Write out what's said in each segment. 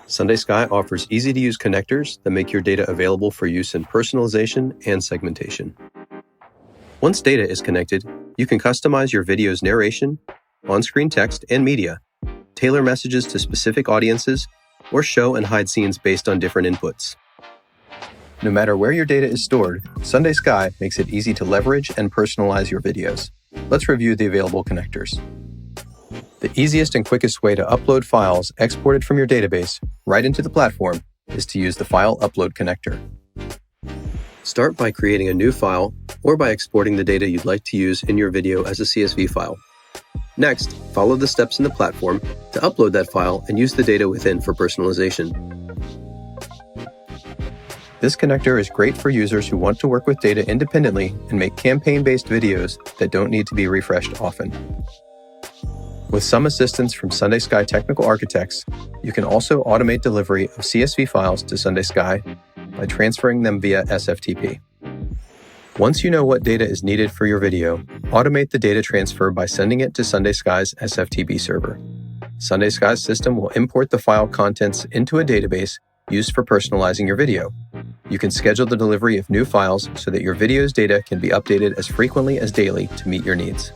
SundaySky offers easy-to-use connectors that make your data available for use in personalization and segmentation. Once data is connected, you can customize your video's narration, on-screen text, and media, tailor messages to specific audiences, or show and hide scenes based on different inputs. No matter where your data is stored, SundaySky makes it easy to leverage and personalize your videos. Let's review the available connectors. The easiest and quickest way to upload files exported from your database right into the platform is to use the File Upload connector. Start by creating a new file or by exporting the data you'd like to use in your video as a CSV file. Next, follow the steps in the platform to upload that file and use the data within for personalization. This connector is great for users who want to work with data independently and make campaign-based videos that don't need to be refreshed often. With some assistance from SundaySky technical architects, you can also automate delivery of CSV files to SundaySky by transferring them via SFTP. Once you know what data is needed for your video, automate the data transfer by sending it to SundaySky's SFTP server. SundaySky's system will import the file contents into a database used for personalizing your video. You can schedule the delivery of new files so that your video's data can be updated as frequently as daily to meet your needs.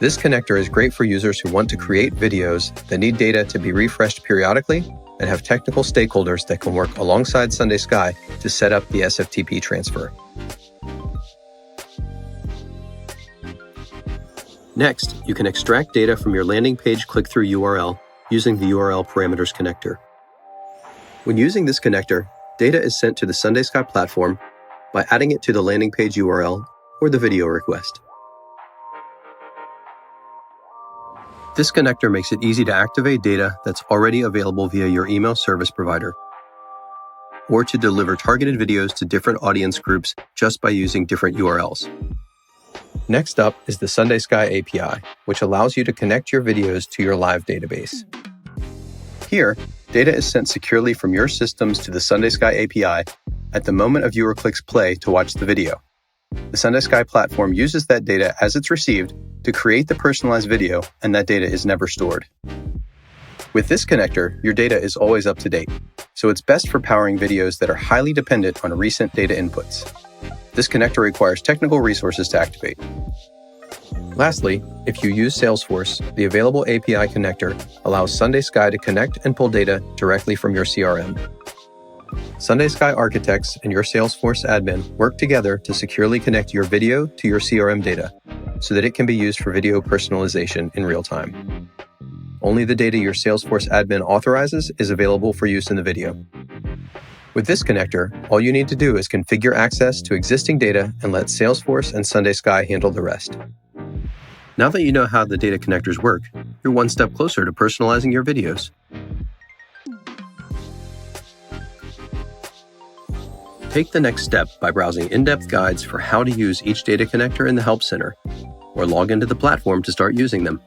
This connector is great for users who want to create videos that need data to be refreshed periodically and have technical stakeholders that can work alongside SundaySky to set up the SFTP transfer. Next, you can extract data from your landing page click-through URL using the URL parameters connector. When using this connector, data is sent to the SundaySky platform by adding it to the landing page URL or the video request. This connector makes it easy to activate data that's already available via your email service provider, or to deliver targeted videos to different audience groups just by using different URLs. Next up is the SundaysSky API, which allows you to connect your videos to your live database. Here, data is sent securely from your systems to the SundaysSky API at the moment a viewer clicks play to watch the video. The SundaySky platform uses that data as it's received to create the personalized video, and that data is never stored. With this connector, your data is always up to date, so it's best for powering videos that are highly dependent on recent data inputs. This connector requires technical resources to activate. Lastly, if you use Salesforce, the available API connector allows SundaySky to connect and pull data directly from your CRM. SundaySky architects and your Salesforce admin work together to securely connect your video to your CRM data so that it can be used for video personalization in real time. Only the data your Salesforce admin authorizes is available for use in the video. With this connector, all you need to do is configure access to existing data and let Salesforce and SundaySky handle the rest. Now that you know how the data connectors work, you're one step closer to personalizing your videos. Take the next step by browsing in-depth guides for how to use each data connector in the Help Center, or log into the platform to start using them.